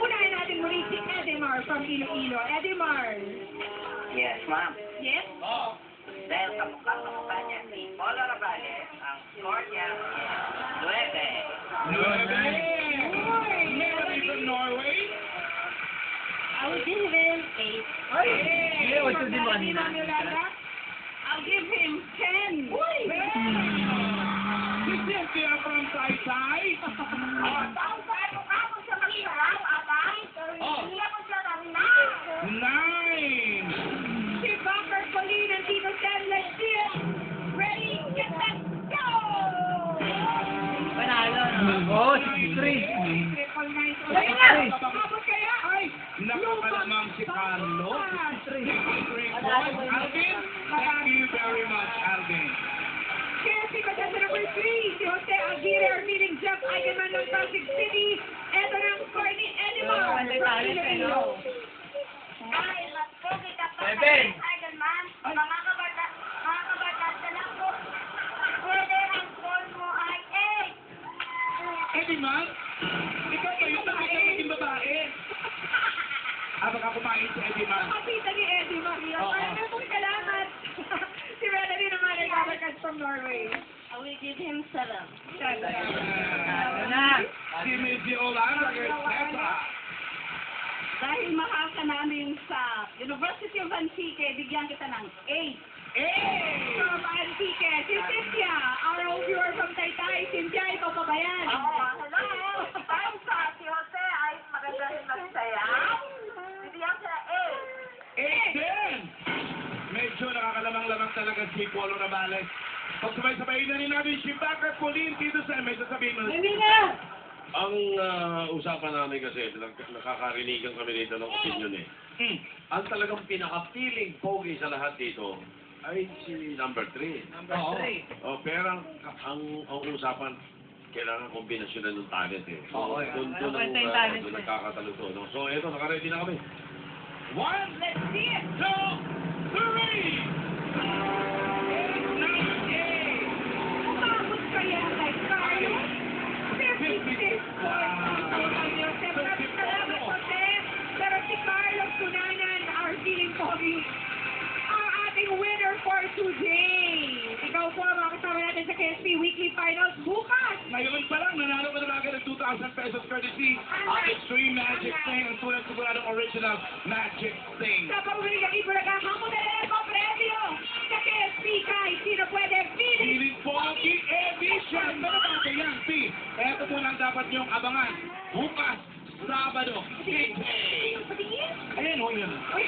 Unahin natin muli si Edimar from Iloilo. Edimar. Yes, ma'am. Yes? Dahil kamukha niya si Polo Ravale, ang score niya is 9. Melody from Norway. I will give him 8. Yeah, what's the money? I'll give him 10. Si Cynthia from Taytay. Si 9. Bumper Colleen and Tito Sen, let's see it. Ready, get set, go! Oh, 63. Triple night Ay, ulit. Abot kaya? Ay, nakakalamang si Carlo. 63 points. Alvin, thank you very much, Alvin. Chelsea contestant number 3, si Jose Aguirre are meeting Jeff Eigenman ng Pasig City. Ito na ang score ni Edimar from Iloilo. Eddie Man, ikaw ba yung nakita maging babae? Baka kumain si Eddie Man. Kapita ni Edimar. Maraming pong salamat. Si Melanie naman ay kabakas from Norway. I will give him 7. Si Missy Olan, Nagers-Tepa. Dahil mahal ka namin sa University of Antique, bigyan kita ng 8. From Antique, si Cynthia, our old viewer from Taytay. Cynthia, ikaw pa ba yan? Hello. Dahil sa si Jose ay maganda rin magsaya. Bibigyan siya 8 din! Medyo nakakalamang-lamang talaga si Polo Ravale. Pag sabay-sabayin na rin natin si Bakar Pauline dito sa may sasabihin mo. Hindi na! Ang usapan namin kasi, nakakarinig kami dito ng opinion eh. Ang talagang pinaka-feeling pogi sa lahat dito ay si number 3. Number 3. Oh, pero ang usapan, kailangan kombinasyonan ng talent eh. Oo, doon kwenta yung talent doon eh. nagkakatalo to. No? So, eto, nakaready na kami. 1, Let's see it! 2, 3! Umabot kaya kay Carlo? 56 points ang total niyo. Maraming salamat, Jose. Pero si Carlos Tunanan, our feeling pogi, ang ating winner for today. Ikaw po ang mga kasama natin sa KSP Weekly Finals bukas. Ngayon pa lang, nanalo ka na agad ng 2,000 pesos courtesy ang Extreme Magic Thing, ang tulad siguradong original Magic Thing. Sa pag-uwigang Ibulaga, hamon na rin ang premyo sa KSP kahit sino pwede feeling. Feeling Pogi Edition! Pero bago yan, P, eto po lang dapat niyong abangan. Bukas, Sabado, 8 Patingin? Ayan ho yun. Ay,